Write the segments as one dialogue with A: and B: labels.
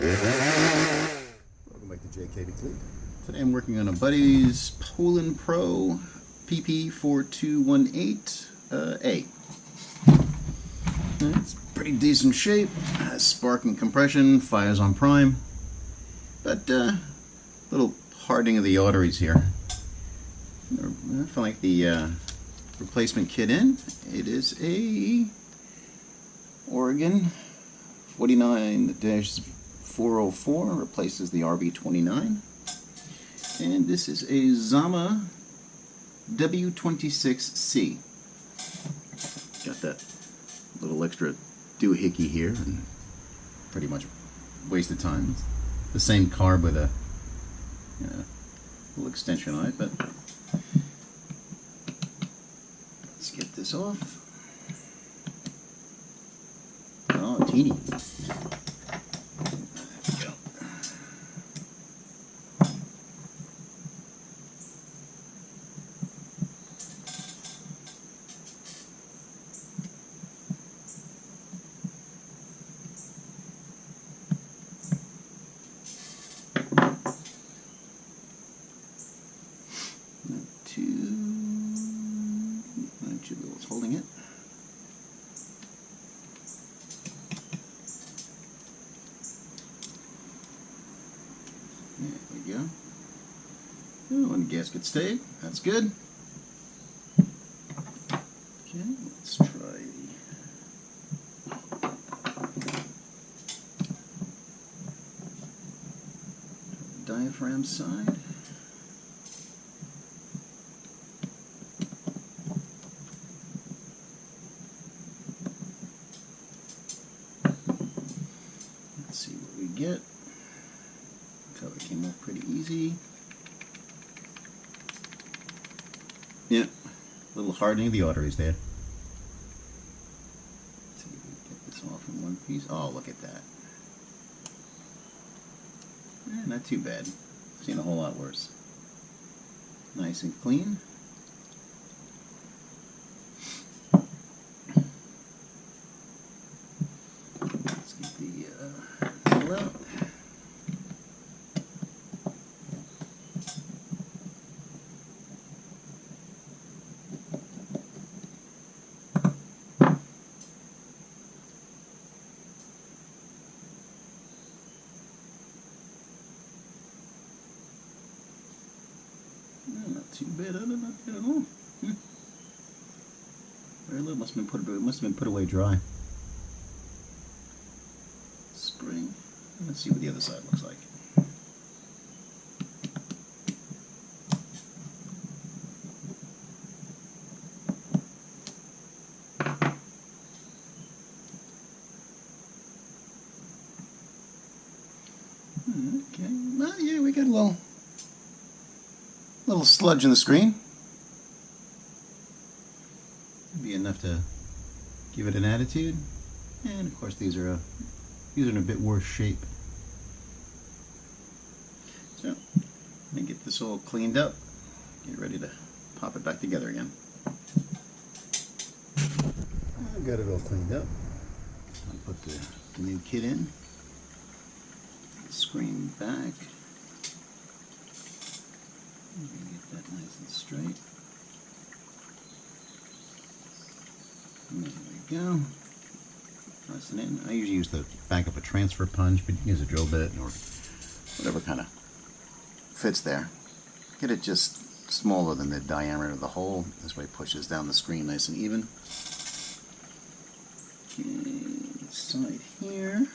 A: Welcome back to JKB Cleat. Today I'm working on a buddy's Poulan Pro PP4218A. It's pretty decent shape, has spark and compression, fires on prime, but little hardening of the arteries here. I feel like the replacement kit in. It is a Oregon 49-404, replaces the RB29, and this is a Zama W26C. Got that little extra doohickey here, and pretty much wasted time. It's the same carb with a little extension on it, but let's get this off. Oh, teeny. It's holding it. There we go. Oh, and gasket stayed. That's good. Okay, let's try the diaphragm side. Let's see what we get. Cover came off pretty easy. Yeah, a little hardening of the arteries there. Let's see if we can get this off in one piece. Oh, look at that. Not too bad. Seen a whole lot worse. Nice and clean. Let's get the seal out. Not too bad, not bad at all. Very little must have been put away dry. Spring. Let's see what the other side looks like. Okay. Well, yeah, we got a little sludge in the screen. Be enough to give it an attitude, and of course these are in a bit worse shape. So let me get this all cleaned up, get ready to pop it back together again. I've got it all cleaned up. I'll put the new kit in, the screen back. Get that nice and straight. There we go. Press it in. I usually use the back of a transfer punch, but you can use a drill bit or whatever kind of fits there. Get it just smaller than the diameter of the hole. This way it pushes down the screen nice and even. Okay, side here.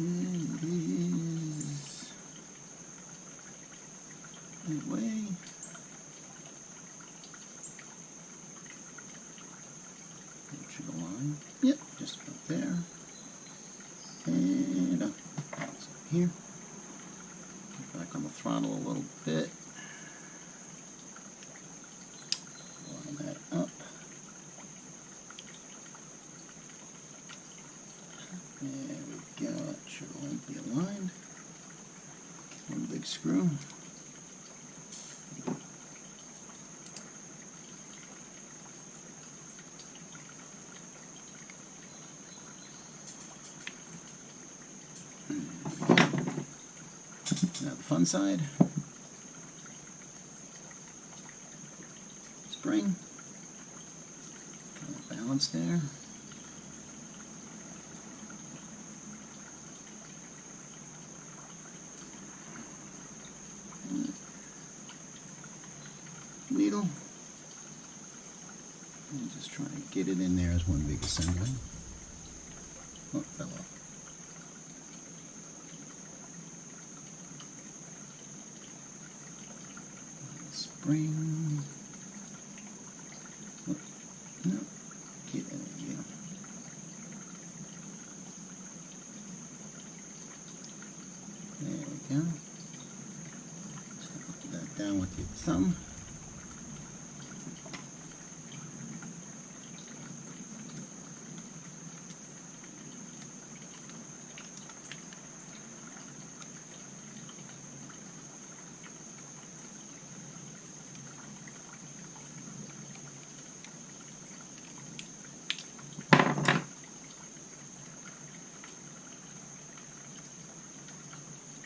A: And it is that way. That should align. Yep, just about there. And up. So here. Back on the throttle a little bit. Line that up. There we go. It should be aligned. One big screw. fun side. Spring. Kind of balance there. Needle. And just try to get it in there as one big assembly. Oh, fell off. Spring. Oh, no. Get in there. There we go. Put that down with your thumb.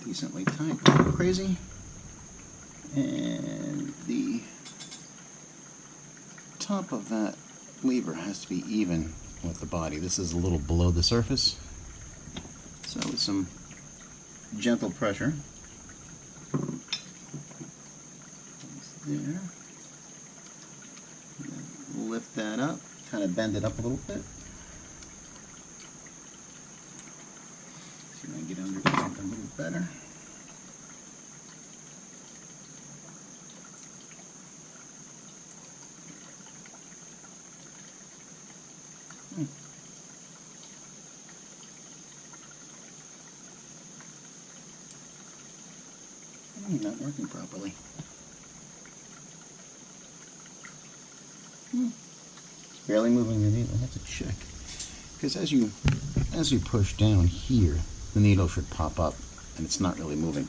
A: Decently tight, not crazy. And the top of that lever has to be even with the body. This is a little below the surface. So with some gentle pressure, there. Lift that up, kind of bend it up a little bit. See if I can get under something a little better. Not working properly. It's barely moving the needle. I have to check, because as you push down here, the needle should pop up, and it's not really moving.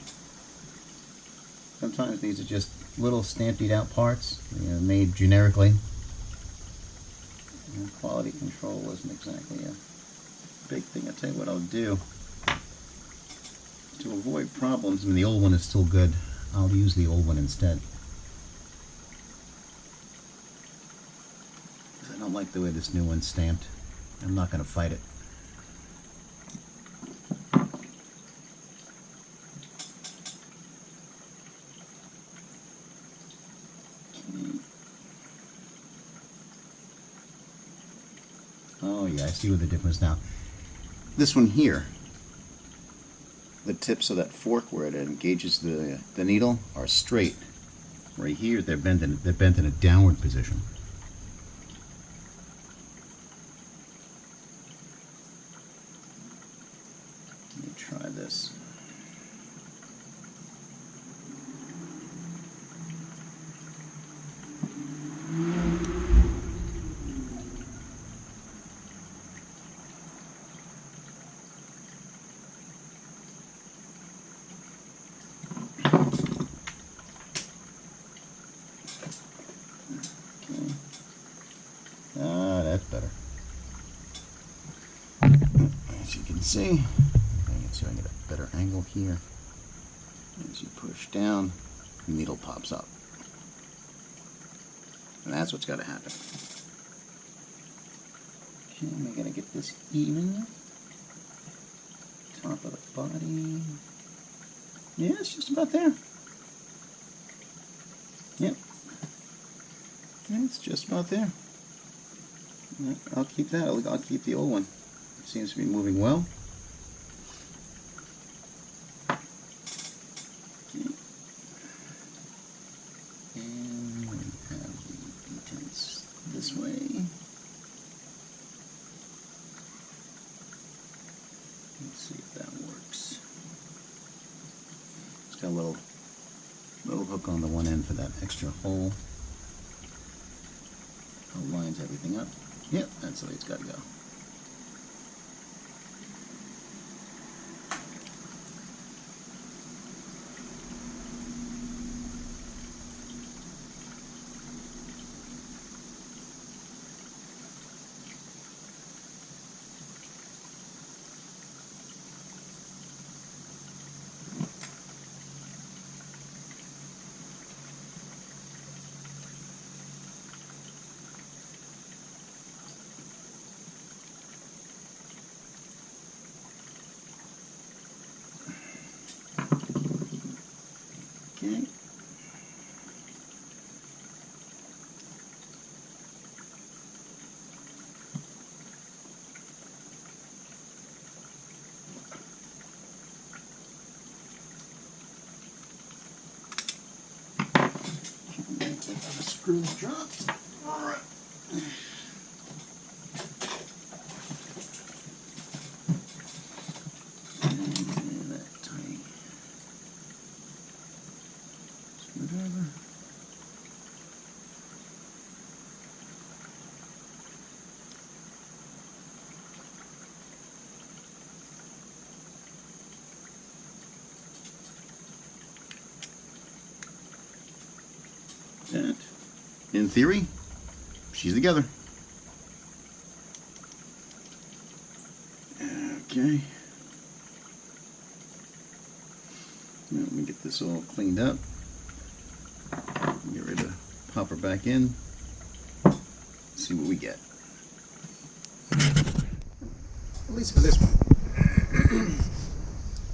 A: Sometimes these are just little stamped out parts, made generically. And quality control isn't exactly a big thing. I'll tell you what I'll do. To avoid problems, I mean, the old one is still good. I'll use the old one instead. I don't like the way this new one's stamped. I'm not going to fight it. Okay. Oh yeah, I see what the difference now. This one here, the tips of that fork where it engages the needle are straight. Right here, they're bent in a downward position. Let me try this. That's better. As you can see, I can see I get a better angle here. As you push down, the needle pops up. And that's what's got to happen. Okay, we got to get this even. Top of the body. Yeah, it's just about there. Yep. It's just about there. I'll keep that. I'll keep the old one. It seems to be moving well. Okay. And we have the detents this way. Let's see if that works. It's got a little hook on the one end for that extra hole. It lines everything up. Yep, that's the way it's got to go. screws dropped. All right. And that tiny screwdriver. That, in theory, she's together. Okay. Now, let me get this all cleaned up. Get ready to pop her back in. See what we get. At least for this one.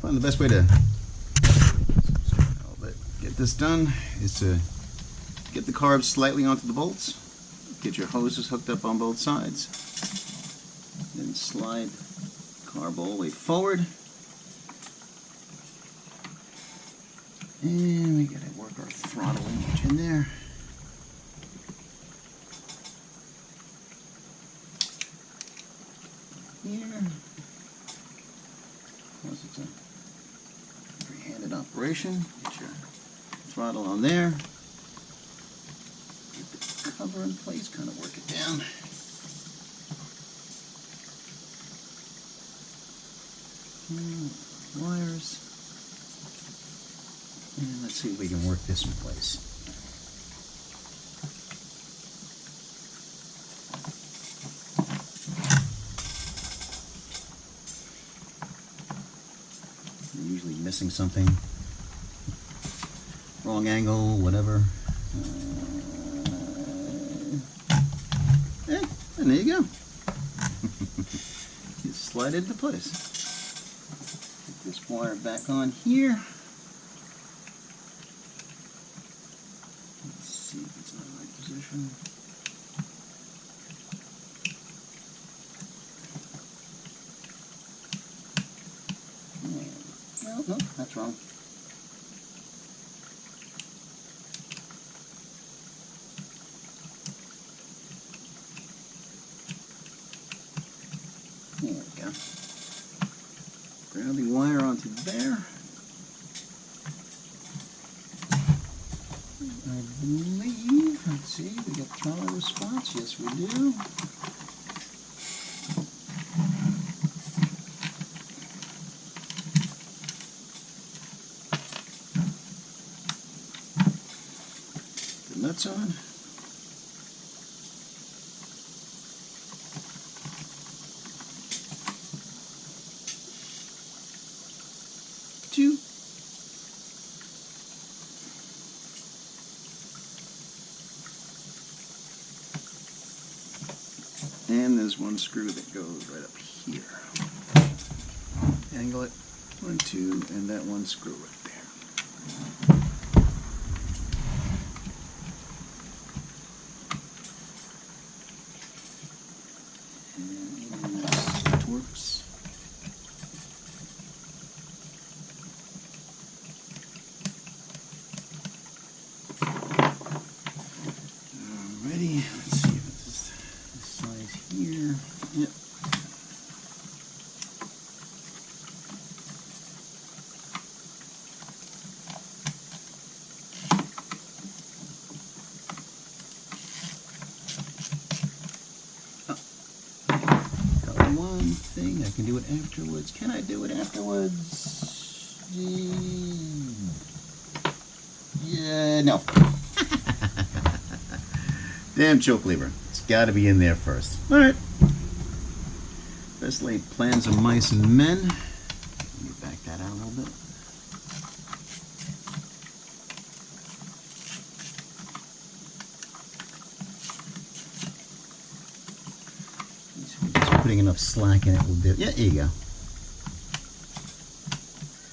A: Find the best way to get this done is to get the carbs slightly onto the bolts, get your hoses hooked up on both sides, then slide the carb all the way forward, and we gotta work our throttle linkage in there. Here, of course it's a free-handed operation. Get your throttle on there. Cover in place, kind of work it down. Wires. And let's see if we can work this in place. I'm usually missing something. Wrong angle, whatever. And there you go. Just slide it into place. Get this wire back on here. Let's see if it's in the right position. No, that's wrong. There we go. Grab the wire onto there. I believe, let's see, we got throttle response. Yes, we do. The nuts on. Two. And there's one screw that goes right up here. Angle it. 1, 2, and that one screw right there. And that works. Alrighty, let's see if it's this size here. Yep. Got one thing, I can do it afterwards. Can I do it afterwards? Yeah, no. Damn choke lever. It's got to be in there first. All right. Best laid plans of mice and men. Let me back that out a little bit. Just putting enough slack in it will do. Yeah, there you go.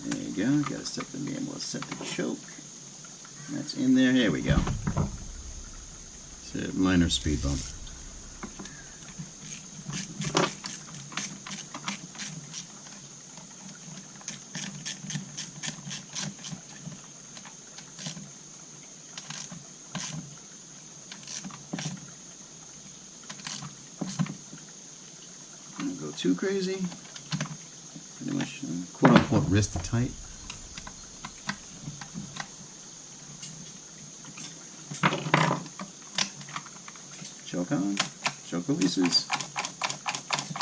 A: There you go. Got to set the able to set the choke. That's in there. Here we go. It's a minor speed bump. Don't go too crazy. Pretty much quote-unquote wrist tight. Choke on, choke releases.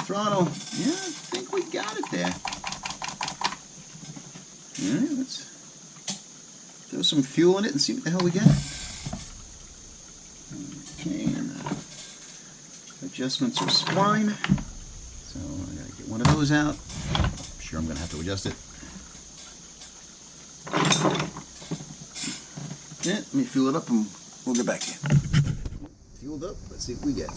A: Throttle. Yeah, I think we got it there. Alright, let's throw some fuel in it and see what the hell we get. Okay, and adjustments are spline. So I gotta get one of those out. I'm sure I'm gonna have to adjust it. Yeah, let me fuel it up and we'll get back in. Fueled up, let's see what we get.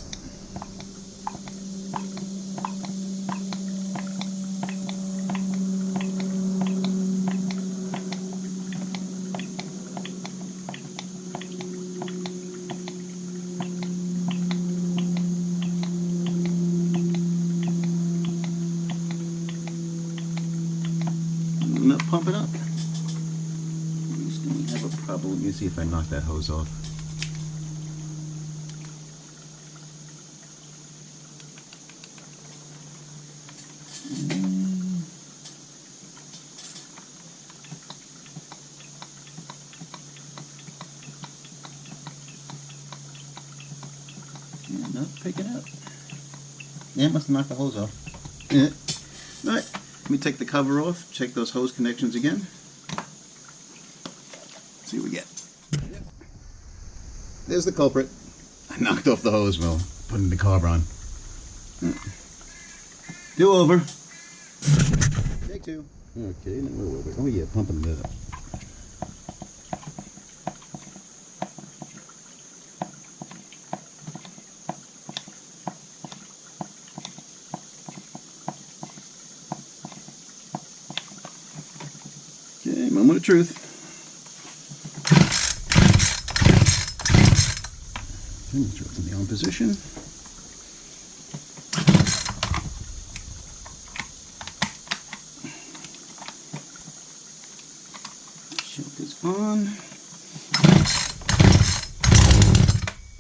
A: Not pumping up. At least we have a problem. Let me see if I knock that hose off. Yeah, not picking up. Yeah, it must have knocked the hose off. Yeah. Alright. Let me take the cover off, check those hose connections again. See what we get. Yep. There's the culprit. I knocked off the hose while putting the carb on. Do over. Take two. Okay, then we're over. Oh yeah, pumping it up. Okay, moment of truth. Okay, make sure it's in the on position. Choke is on.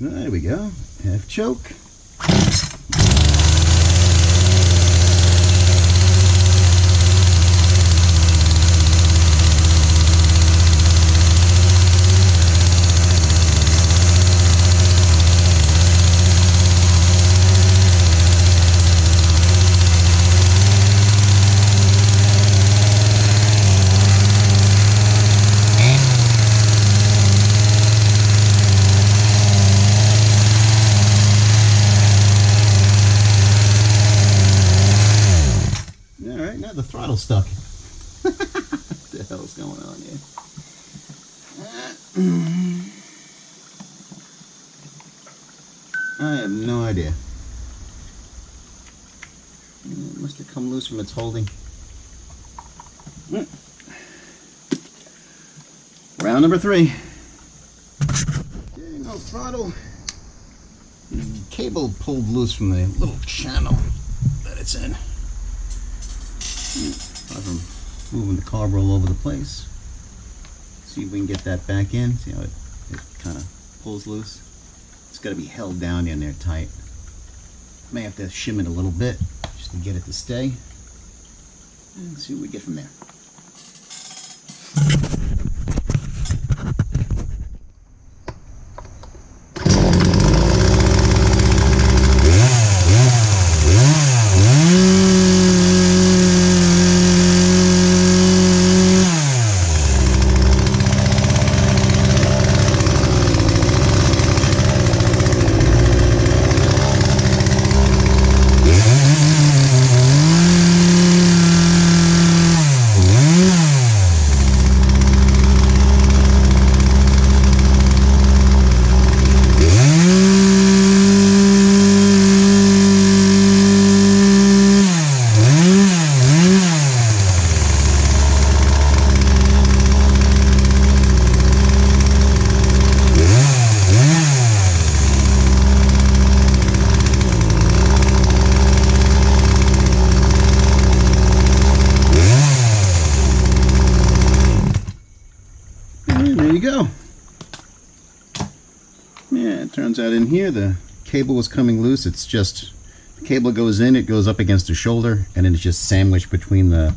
A: There we go. Half choke. The throttle stuck. What the hell's going on here? I have no idea. It must have come loose from its holding. Round number 3. Okay, no throttle. The cable pulled loose from the little channel that it's in. Apart from moving the carb all over the place. See if we can get that back in. See how it kind of pulls loose? It's got to be held down in there tight. May have to shim it a little bit just to get it to stay. And see what we get from there. There you go. Yeah, it turns out in here the cable was coming loose. It's just cable goes in, it goes up against the shoulder, and then it's just sandwiched between the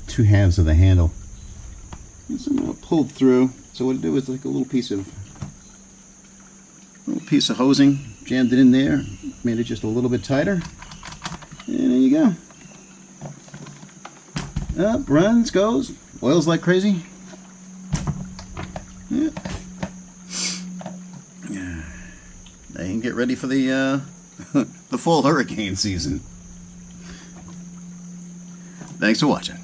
A: two halves of the handle. And somehow pulled through. So what I do is like a little piece of hosing, jammed it in there, made it just a little bit tighter, and there you go. Up, runs, goes, oils like crazy. Yeah. They can get ready for the the fall hurricane season. Thanks for watching.